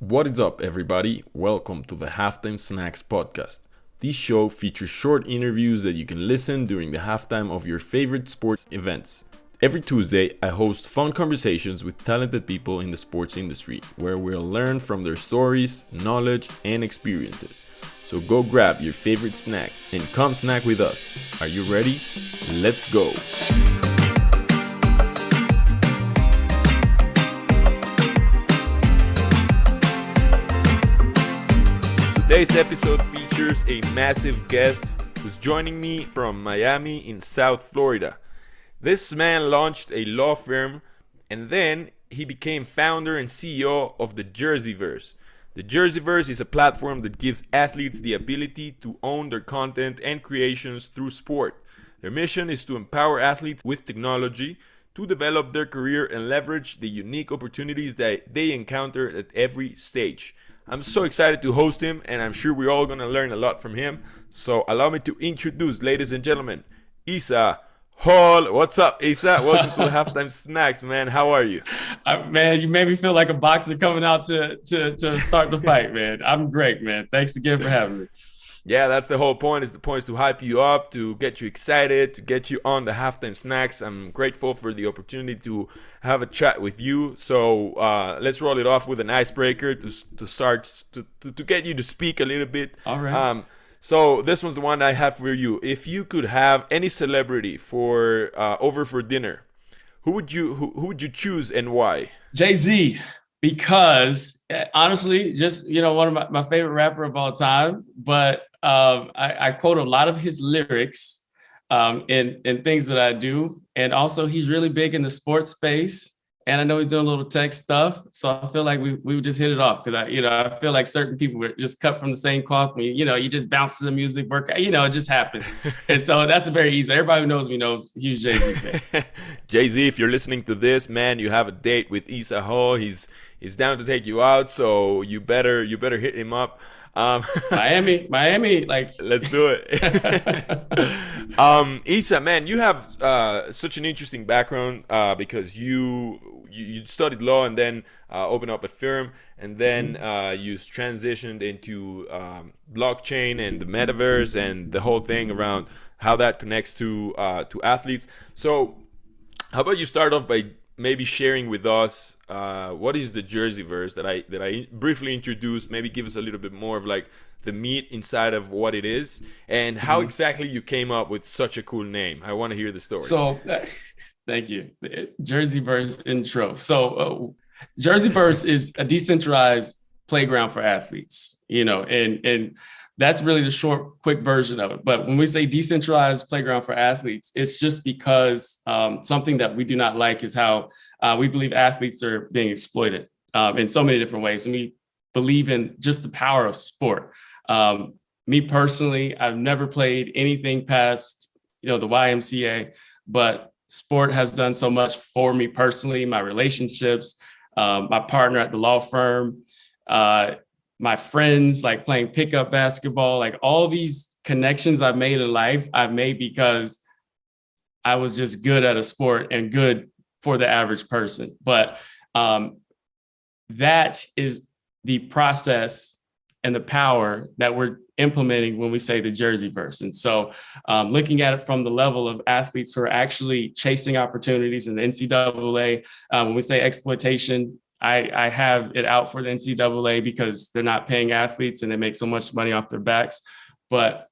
What is up, everybody? Welcome to the Halftime Snacks podcast. This show features short interviews that you can listen during the halftime of your favorite sports events. Every Tuesday, I host fun conversations with talented people in the sports industry, where we'll learn from their stories, knowledge, and experiences. So go grab your favorite snack and come snack with us. Are you ready? Let's go! Today's episode features a massive guest who's joining me from Miami in South Florida. This man launched a law firm and then he became founder and CEO of the JRZYVERSE. The JRZYVERSE is a platform that gives athletes the ability to own their content and creations through sport. Their mission is to empower athletes with technology to develop their career and leverage the unique opportunities that they encounter at every stage. I'm so excited to host him, and I'm sure we're all going to learn a lot from him. So allow me to introduce, ladies and gentlemen, Issa Hall. What's up, Issa? Welcome to the Halftime Snacks, man. How are you? Man, you made me feel like a boxer coming out to start the fight, man. I'm great, man. Thanks again for having me. Yeah, that's the whole point. The point is to hype you up, to get you excited, to get you on the Halftime Snacks. I'm grateful for the opportunity to have a chat with you. So let's roll it off with an icebreaker to start to get you to speak a little bit. All right. So this one's the one I have for you. If you could have any celebrity for over for dinner, who would you choose and why? Jay-Z, because honestly, just one of my favorite rapper of all time. But I quote a lot of his lyrics in things that I do, and also he's really big in the sports space. And I know he's doing a little tech stuff, so I feel like we would just hit it off because I feel like certain people were just cut from the same cloth. You just bounce to the music, work, it just happens. And so that's a very easy. Everybody who knows me knows huge Jay-Z fan. Jay-Z, if you're listening to this, man, you have a date with Issa Hall. He's down to take you out, so you better hit him up. Miami, like let's do it. Issa, man, you have such an interesting background because you studied law and then opened up a firm, and then you transitioned into blockchain and the metaverse and the whole thing around how that connects to athletes. So how about you start off by maybe sharing with us what is the JRZYVERSE that I briefly introduced. Maybe give us a little bit more of like the meat inside of what it is and how exactly you came up with such a cool name. I want to hear the story. So thank you. The JRZYVERSE intro. So JRZYVERSE is a decentralized playground for athletes, and that's really the short, quick version of it. But when we say decentralized playground for athletes, it's just because something that we do not like is how we believe athletes are being exploited in so many different ways. And we believe in just the power of sport. Me personally, I've never played anything past, the YMCA, but sport has done so much for me personally, my relationships, my partner at the law firm, my friends, like playing pickup basketball, like all these connections I've made in life, I've made because I was just good at a sport and good for the average person. But that is the process and the power that we're implementing when we say the JRZYVERSE. And so looking at it from the level of athletes who are actually chasing opportunities in the NCAA, when we say exploitation, I have it out for the NCAA because they're not paying athletes and they make so much money off their backs. But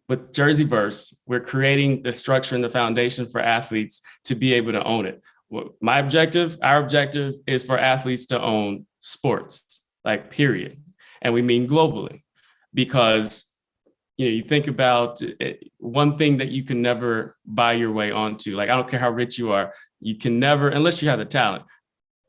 with JRZYVERSE, we're creating the structure and the foundation for athletes to be able to own it. Our objective is for athletes to own sports, like period. And we mean globally, because you think about one thing that you can never buy your way onto. Like, I don't care how rich you are, you can never, unless you have the talent,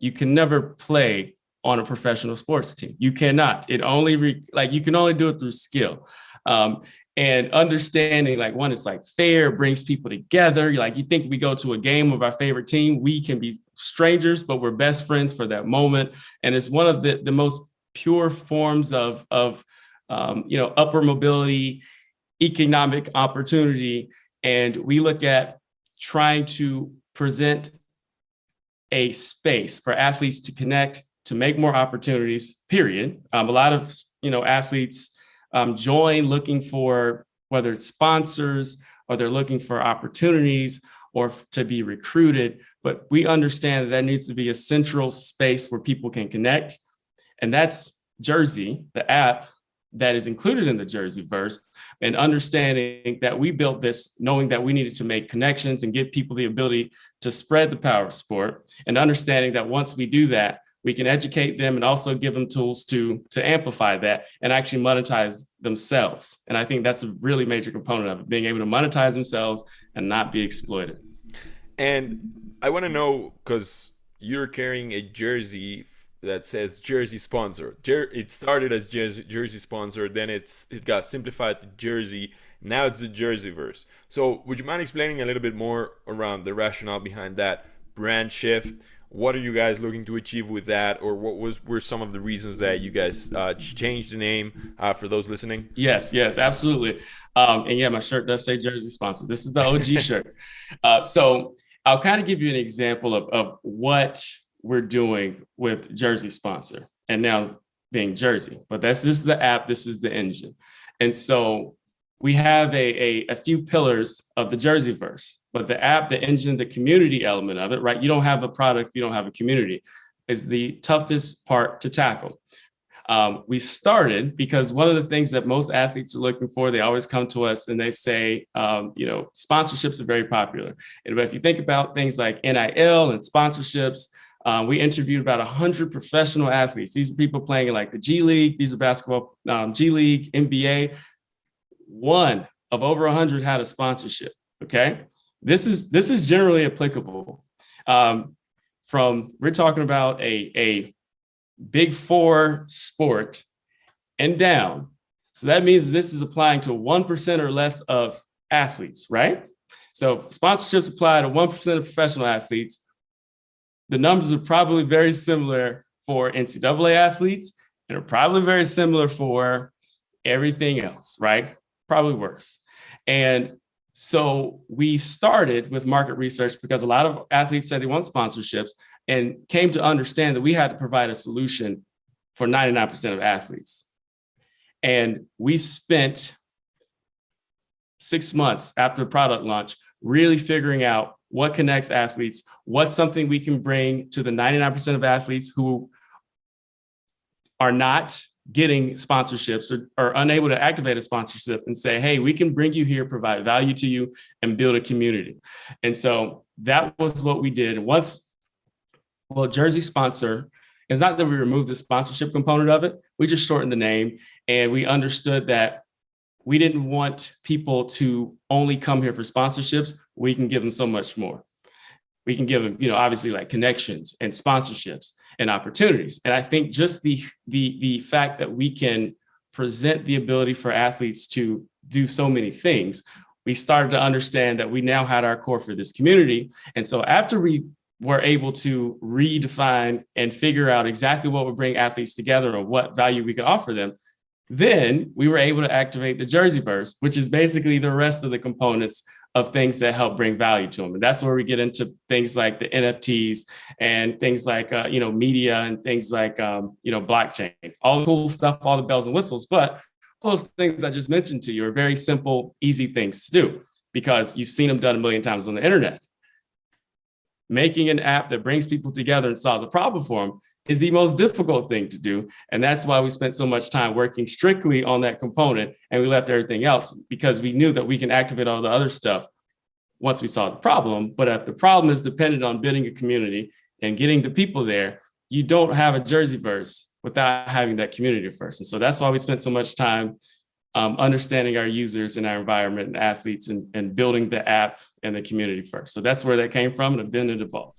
you can never play on a professional sports team. You cannot. You can only do it through skill. And understanding, like, one, it's like fair, brings people together. You think we go to a game of our favorite team, we can be strangers, but we're best friends for that moment. And it's one of the most pure forms of upper mobility, economic opportunity. And we look at trying to present a space for athletes to connect, to make more opportunities, period. A lot of, athletes join looking for whether it's sponsors or they're looking for opportunities or to be recruited. But we understand that needs to be a central space where people can connect. And that's Jersey, the app that is included in the JRZYVERSE, and understanding that we built this knowing that we needed to make connections and give people the ability to spread the power of sport, and understanding that once we do that, we can educate them and also give them tools to amplify that and actually monetize themselves. And I think that's a really major component of it, being able to monetize themselves and not be exploited. And I want to know, because you're carrying a jersey that says Jersey sponsor. It started as Jersey sponsor, then it got simplified to Jersey. Now it's the JRZYVERSE. So would you mind explaining a little bit more around the rationale behind that brand shift? What are you guys looking to achieve with that, or were some of the reasons that you guys changed the name for those listening? Yes, absolutely. And yeah, my shirt does say Jersey sponsor. This is the OG shirt. So I'll kind of give you an example of what we're doing with Jersey sponsor, and now being Jersey. But this is the app, this is the engine. And so we have a few pillars of the JRZYVERSE, but the app, the engine, the community element of it, right? You don't have a product, you don't have a community, is the toughest part to tackle. We started because one of the things that most athletes are looking for, they always come to us and they say, sponsorships are very popular. And if you think about things like NIL and sponsorships, we interviewed about 100 professional athletes. These are people playing in like the G League. These are basketball, G League, NBA. One of over 100 had a sponsorship. Okay, this is generally applicable. We're talking about a Big Four sport and down. So that means this is applying to 1% or less of athletes, right? So sponsorships apply to 1% of professional athletes. The numbers are probably very similar for NCAA athletes and are probably very similar for everything else, right? Probably worse. And so we started with market research because a lot of athletes said they want sponsorships, and came to understand that we had to provide a solution for 99% of athletes. And we spent 6 months after product launch really figuring out what connects athletes, what's something we can bring to the 99% of athletes who are not getting sponsorships or are unable to activate a sponsorship, and say, hey, we can bring you here, provide value to you, and build a community. And so that was what we did. Jersey sponsor, it's not that we removed the sponsorship component of it, we just shortened the name, and we understood that we didn't want people to only come here for sponsorships. We can give them so much more. We can give them, obviously like connections and sponsorships and opportunities. And I think just the fact that we can present the ability for athletes to do so many things, we started to understand that we now had our core for this community. And so after we were able to redefine and figure out exactly what would bring athletes together and what value we could offer them, then we were able to activate the JRZYVERSE, which is basically the rest of the components of things that help bring value to them. And that's where we get into things like the NFTs and things like, media and things like, blockchain, all the cool stuff, all the bells and whistles. But all those things I just mentioned to you are very simple, easy things to do because you've seen them done a million times on the internet. Making an app that brings people together and solves a problem for them is the most difficult thing to do. And that's why we spent so much time working strictly on that component, and we left everything else because we knew that we can activate all the other stuff once we solve the problem. But if the problem is dependent on building a community and getting the people there, you don't have a JRZYVERSE without having that community first. And so that's why we spent so much time understanding our users and our environment and athletes and building the app and the community first. So that's where that came from, and then it evolved.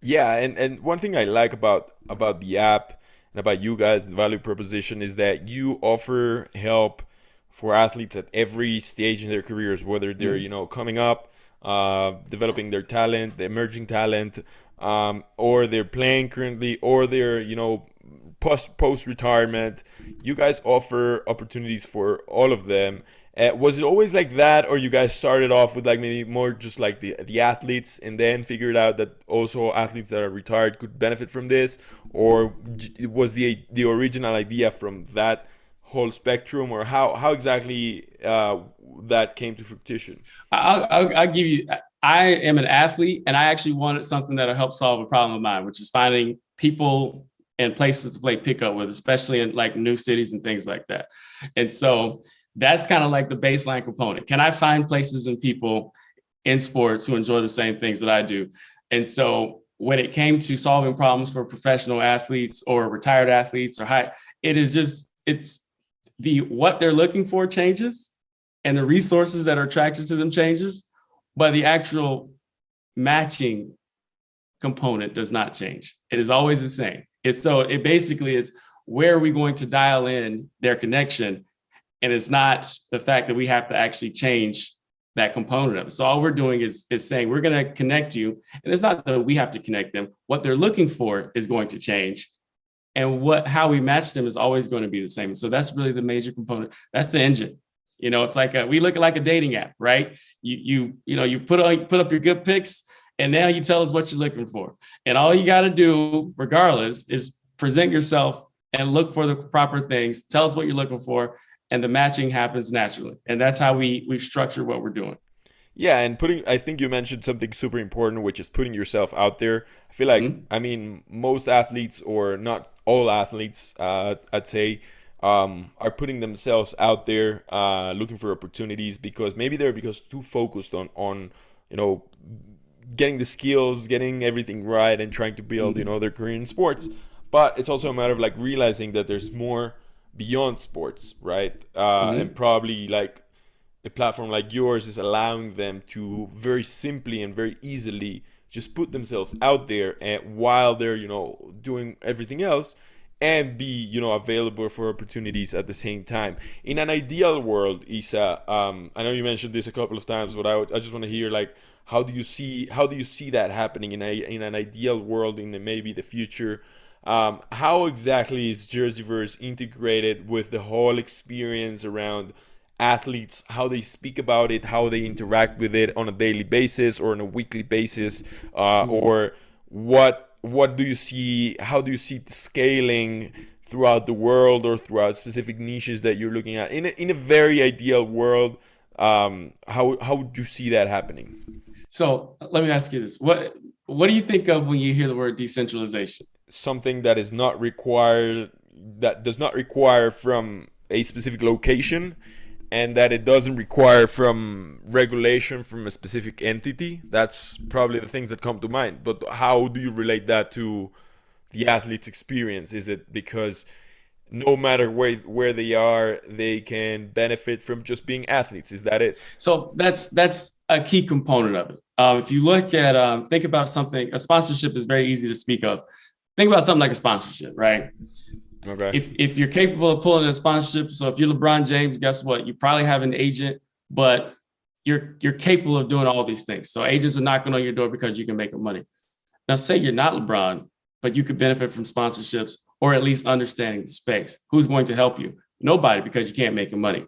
Yeah, and one thing I like about the app and about you guys, the value proposition, is that you offer help for athletes at every stage in their careers, whether they're coming up, developing their talent, the emerging talent, or they're playing currently, or they're post retirement. You guys offer opportunities for all of them, Was it always like that, or you guys started off with like maybe more just like the athletes, and then figured out that also athletes that are retired could benefit from this, or was the original idea from that whole spectrum, or how exactly that came to fruition? I'll give you. I am an athlete, and I actually wanted something that'll help solve a problem of mine, which is finding people and places to play pickup with, especially in like new cities and things like that. And so that's kind of like the baseline component. Can I find places and people in sports who enjoy the same things that I do? And so when it came to solving problems for professional athletes or retired athletes or high, it's the what they're looking for changes and the resources that are attracted to them changes, but the actual matching component does not change. It is always the same. It basically is, where are we going to dial in their connection? And it's not the fact that we have to actually change that component of it. So all we're doing is saying we're going to connect you. And it's not that we have to connect them. What they're looking for is going to change. And how we match them is always going to be the same. So that's really the major component. That's the engine. It's like we look at like a dating app, right? You put up your good pics, and now you tell us what you're looking for. And all you got to do, regardless, is present yourself and look for the proper things. Tell us what you're looking for, and the matching happens naturally. And that's how we've structured what we're doing. Yeah, and I think you mentioned something super important, which is putting yourself out there. I feel like, I mean, most athletes, or not all athletes, I'd say, are putting themselves out there, looking for opportunities, because maybe they're too focused on getting the skills, getting everything right, and trying to build their career in sports. But it's also a matter of like realizing that there's more beyond sports, right? And probably like a platform like yours is allowing them to very simply and very easily just put themselves out there, and while they're doing everything else, and be available for opportunities at the same time. In an ideal world, Issa, I know you mentioned this a couple of times, but I just want to hear, like, how do you see that happening in an ideal world in maybe the future? How exactly is JRZYVERSE integrated with the whole experience around athletes, how they speak about it, how they interact with it on a daily basis or on a weekly basis, or what do you see? How do you see the scaling throughout the world, or throughout specific niches that you're looking at in a very ideal world? How would you see that happening? So let me ask you this: what do you think of when you hear the word decentralization? Something that is not required, that does not require from a specific location, and that it doesn't require from regulation from a specific entity. That's probably the things that come to mind. But how do you relate that to the athlete's experience? Is it because no matter where they are, they can benefit from just being athletes? Is that it? So that's a key component of it. If you look at, think about something, a sponsorship is very easy to speak of. Think about something like a sponsorship, right? Okay. If you're capable of pulling a sponsorship, so if you're LeBron James, guess what? You probably have an agent, but you're capable of doing all these things. So agents are knocking on your door because you can make them money. Now, say you're not LeBron, but you could benefit from sponsorships, or at least understanding the space. Who's going to help you? Nobody, because you can't make them money,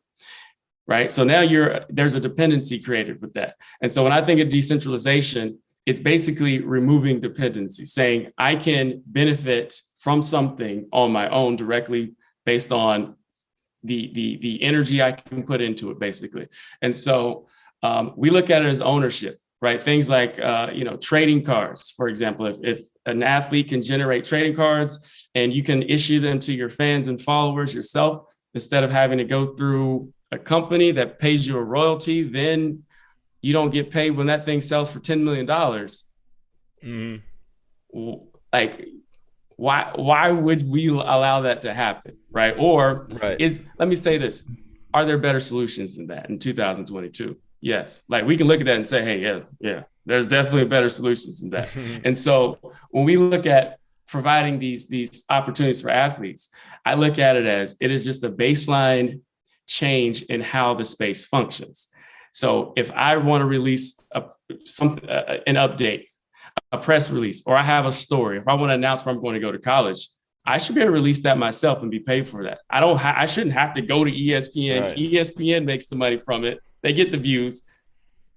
right? So now there's a dependency created with that. And so when I think of decentralization, it's basically removing dependency, saying I can benefit from something on my own directly based on the energy I can put into it, basically. And so we look at it as ownership, right? Things like trading cards, for example. If an athlete can generate trading cards and you can issue them to your fans and followers yourself, instead of having to go through a company that pays you a royalty, then you don't get paid when that thing sells for $10 million. Like, why would we allow that to happen, right? Or let me say this: are there better solutions than that in 2022? Yes. Like, we can look at that and say, hey, yeah, there's definitely better solutions than that. And so when we look at providing these opportunities for athletes, I look at it as it is just a baseline change in how the space functions. So if I want to release an update, a press release, or I have a story, if I want to announce where I'm going to go to college, I should be able to release that myself and be paid for that. I shouldn't have to go to ESPN. Right. ESPN makes the money from it. They get the views.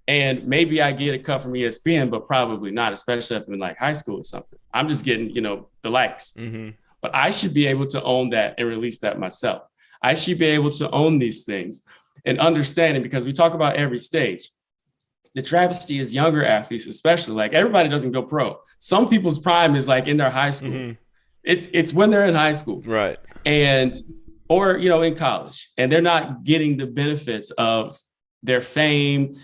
And maybe I get a cut from ESPN, but probably not, especially if I'm in like high school or something. I'm just getting, the likes. Mm-hmm. But I should be able to own that and release that myself. I should be able to own these things and understand it, because we talk about every stage. The travesty is younger athletes, especially. Like, everybody doesn't go pro. Some people's prime is like in their high school. Mm-hmm. It's when they're in high school. Right. And, or, in college, and they're not getting the benefits of their fame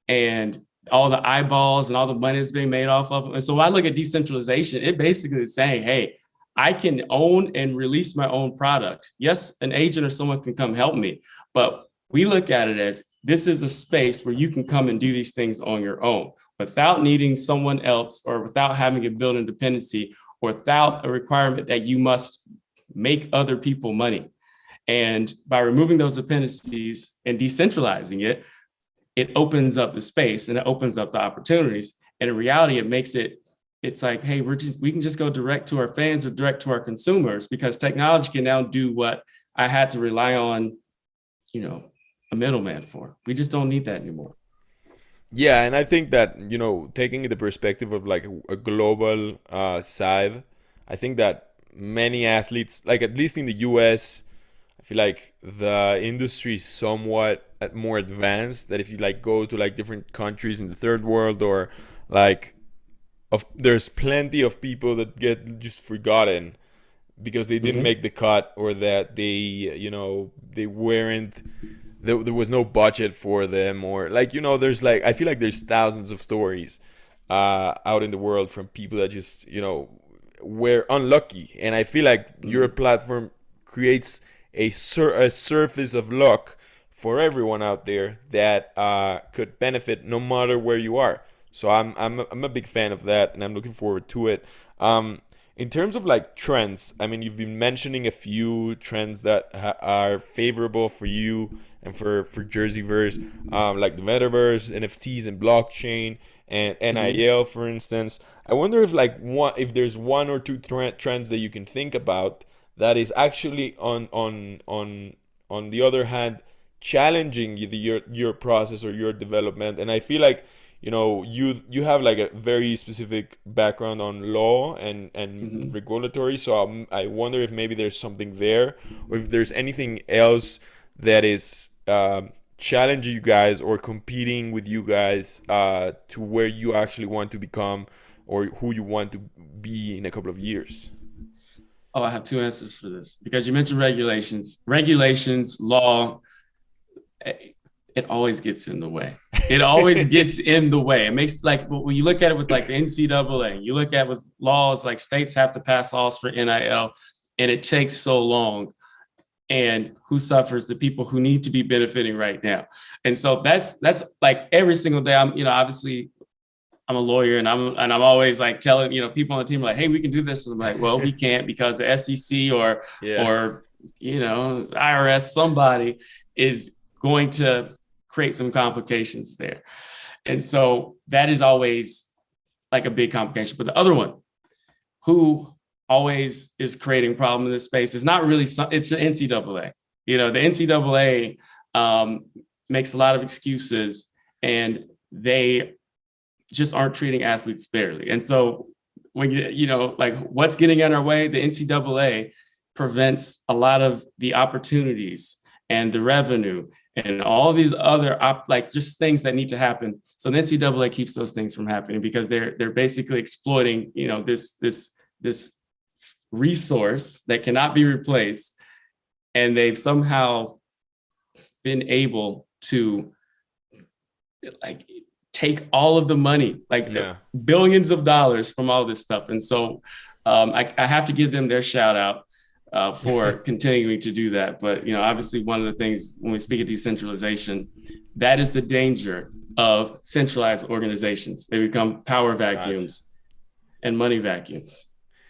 and all the eyeballs and all the money that's being made off of them. And so when I look at decentralization, it basically is saying, hey, I can own and release my own product. Yes, an agent or someone can come help me, but we look at it as, this is a space where you can come and do these things on your own without needing someone else, or without having a build-in dependency, or without a requirement that you must make other people money. And by removing those dependencies and decentralizing it, it opens up the space and it opens up the opportunities. And in reality, it makes it's like, hey, we can just go direct to our fans or direct to our consumers, because technology can now do what I had to rely on, a middleman for. We just don't need that anymore. Yeah, and I think that, taking the perspective of like a global side, I think that many athletes, like at least in the US, I feel like the industry is somewhat more advanced. That if you like go to like different countries in the third world, or like there's plenty of people that get just forgotten because they didn't make the cut, or that they weren't, there was no budget for them, or like, there's like, I feel like there's thousands of stories out in the world from people that just were unlucky. And I feel like your platform creates a surface of luck for everyone out there that could benefit no matter where you are. So I'm a big fan of that, and I'm looking forward to it. In terms of like trends, I mean, you've been mentioning a few trends that are favorable for you and for JRZYVERSE, like the metaverse, NFTs, and blockchain, and NIL, for instance. I wonder if if there's one or two trends that you can think about that is actually on the other hand challenging your process or your development. And I feel like you have like a very specific background on law and regulatory, so I wonder if maybe there's something there, or if there's anything else that is challenging you guys or competing with you guys to where you actually want to become, or who you want to be in a couple of years. Oh, I have two answers for this, because you mentioned regulations, law. It always gets in the way. It always gets in the way. It makes, like, when you look at it with like the NCAA, you look at it with laws, like states have to pass laws for NIL, and it takes so long. And who suffers? The people who need to be benefiting right now. And so that's like every single day. Obviously I'm a lawyer, and I'm always like telling, people on the team, like, hey, we can do this. And I'm like, well, we can't, because the SEC or IRS, somebody is going to create some complications there. And so that is always like a big complication. But the other one, who always is creating problem in this space, is not really, it's the NCAA. The NCAA makes a lot of excuses, and they just aren't treating athletes fairly. And so when like, what's getting in our way, the NCAA prevents a lot of the opportunities and the revenue and all these other just things that need to happen. So the NCAA keeps those things from happening, because they're basically exploiting, this resource that cannot be replaced. And they've somehow been able to like take all of the money, billions of dollars from all this stuff. And so I have to give them their shout out for continuing to do that. But, obviously one of the things when we speak of decentralization, that is the danger of centralized organizations. They become power vacuums and money vacuums.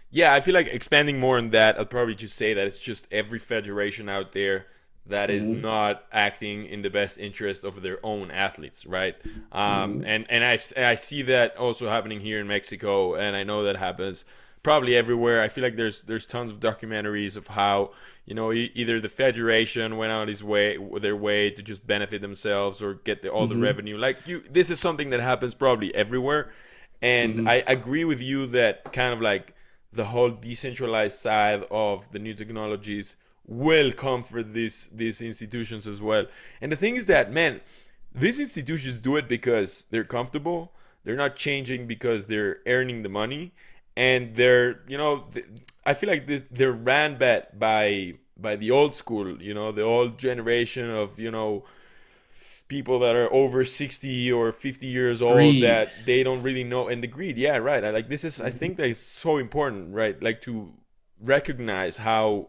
Yeah, I feel like expanding more on that, I'll probably just say that it's just every federation out there that is not acting in the best interest of their own athletes, right? And I see that also happening here in Mexico, and I know that happens probably everywhere. I feel like there's tons of documentaries of how, you know, either the federation went out their way to just benefit themselves or get all the Mm-hmm. revenue. Like this is something that happens probably everywhere. And Mm-hmm. I agree with you that kind of like the whole decentralized side of the new technologies will come for these institutions as well. And the thing is that, man, these institutions do it because they're comfortable. They're not changing because they're earning the money, and they're, you know, I feel like they're ran by the old school, you know, the old generation of, you know, people that are over 60 or 50 years old Greed. that they don't really know, and the greed. Yeah, right. Like this is, I think that is so important, right? Like to recognize how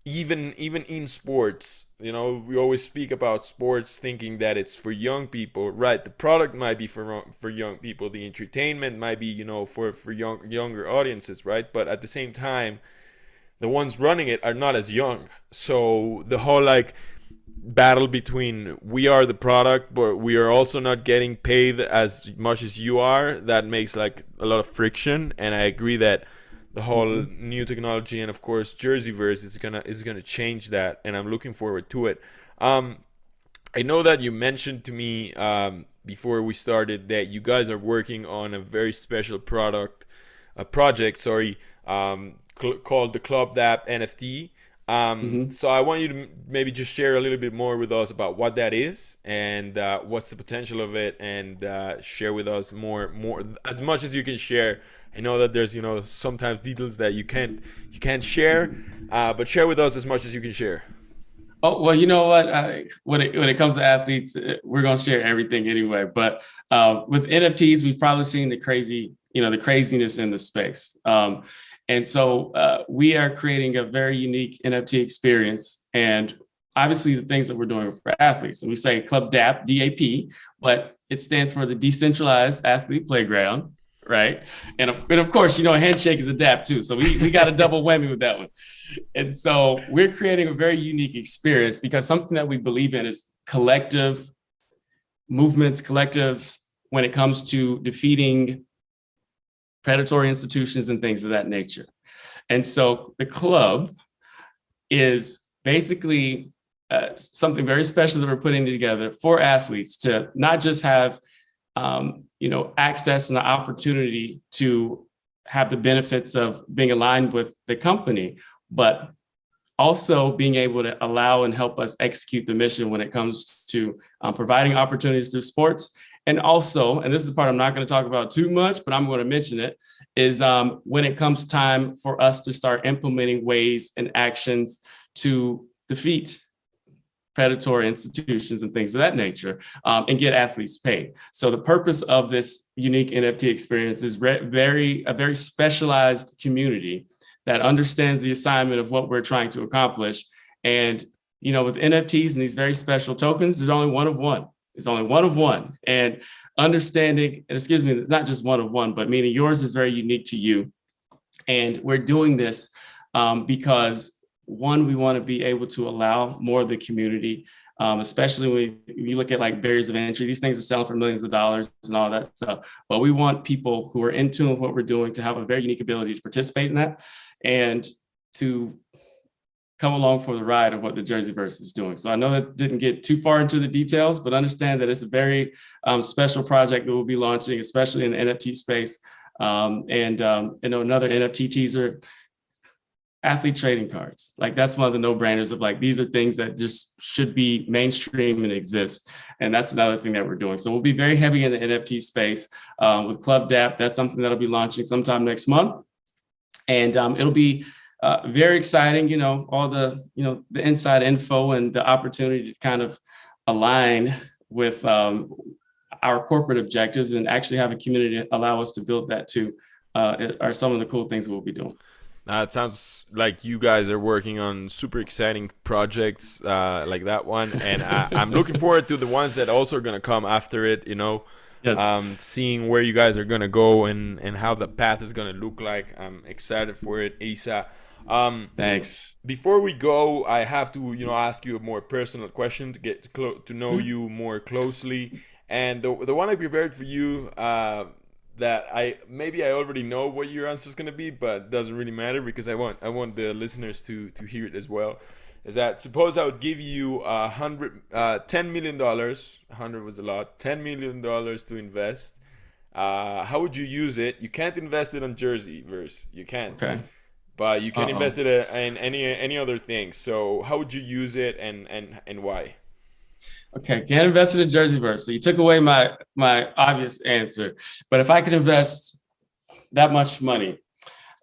even in sports, you know, we always speak about sports thinking that it's for young people, right? The product might be for young people, the entertainment might be, you know, for younger audiences, right? But at the same time, the ones running it are not as young. So the whole like battle between we are the product but we are also not getting paid as much as you are, that makes like a lot of friction. And I agree that the whole Mm-hmm. new technology and of course Jerseyverse is gonna change that, and I'm looking forward to it. um I know that you mentioned to me before we started that you guys are working on a very special project, sorry, called the Club Dap NFT. Mm-hmm. So I want you to maybe just share a little bit more with us about what that is and what's the potential of it, and share with us more as much as you can share. I know that there's, you know, sometimes details that you can't share, but share with us as much as you can share. Oh, well, you know what? When it comes to athletes, we're gonna share everything anyway. But with NFTs, we've probably seen the craziness in the space. And so we are creating a very unique NFT experience, and obviously the things that we're doing for athletes. And we say Club DAP, DAP, but it stands for the Decentralized Athlete Playground, right? And of course, you know, a handshake is a DAP too. So we got a double whammy with that one. And so we're creating a very unique experience because something that we believe in is collective movements, collectives when it comes to defeating predatory institutions and things of that nature. And so the club is basically something very special that we're putting together for athletes to not just have access and the opportunity to have the benefits of being aligned with the company, but also being able to allow and help us execute the mission when it comes to providing opportunities through sports. And also, and this is the part I'm not going to talk about too much, but I'm going to mention it, is when it comes time for us to start implementing ways and actions to defeat predatory institutions and things of that nature, and get athletes paid. So the purpose of this unique NFT experience is a very specialized community that understands the assignment of what we're trying to accomplish. And, you know, with NFTs and these very special tokens, there's only one of one. It's only one of one. And understanding, and excuse me, not just one of one, but meaning yours is very unique to you. And we're doing this because one, we want to be able to allow more of the community, especially when you look at like barriers of entry. These things are selling for millions of dollars and all that stuff. But we want people who are in tune with what we're doing to have a very unique ability to participate in that and to come along for the ride of what the JRZYVERSE is doing. So I know that didn't get too far into the details, but understand that it's a very special project that we'll be launching, especially in the NFT space. Another NFT teaser, athlete trading cards. Like that's one of the no-brainers of like, these are things that just should be mainstream and exist. And that's another thing that we're doing. So we'll be very heavy in the NFT space with Club DAP. That's something that'll be launching sometime next month. And it'll be very exciting, you know, all the inside info and the opportunity to kind of align with our corporate objectives and actually have a community allow us to build that too, are some of the cool things we'll be doing. It sounds like you guys are working on super exciting projects like that one, and I'm looking forward to the ones that also are gonna come after it. You know, Yes. Seeing where you guys are gonna go and how the path is gonna look like. I'm excited for it, Issa. Thanks. Before we go, I have to ask you a more personal question to get to know you more closely, and the one I prepared for you. that I already know what your answer is gonna be, but it doesn't really matter because I want the listeners to hear it as well. Is that suppose I would give you $10 million. 100 was a lot. $10 million to invest. How would you use it? You can't invest it on JRZYVERSE. You can't. Okay. But you can invest it in any other thing. So how would you use it and why? Okay, can't invest it in JRZYVERSE. So you took away my obvious answer. But if I could invest that much money,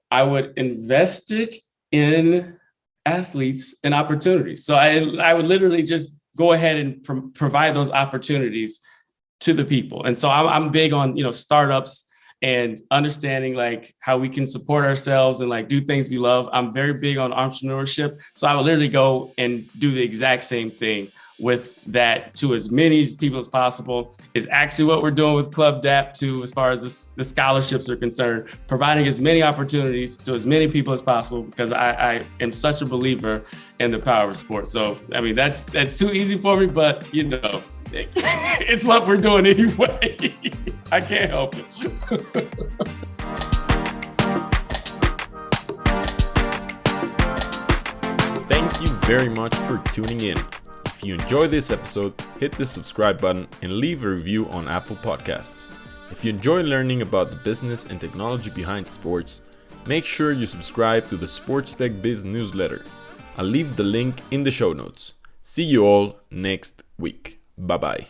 I would invest it in athletes and opportunities. So I would literally just go ahead and provide those opportunities to the people. And so I'm big on, startups and understanding like how we can support ourselves and like do things we love. I'm very big on entrepreneurship. So I would literally go and do the exact same thing with that to as many people as possible. Is actually what we're doing with Club DAP too, as far as the scholarships are concerned, providing as many opportunities to as many people as possible, because I am such a believer in the power of sport. So, I mean, that's too easy for me, but it's what we're doing anyway. I can't help it. Thank you very much for tuning in. If you enjoyed this episode, hit the subscribe button and leave a review on Apple Podcasts. If you enjoy learning about the business and technology behind sports, make sure you subscribe to the Sports Tech Biz newsletter. I'll leave the link in the show notes. See you all next week. Bye-bye.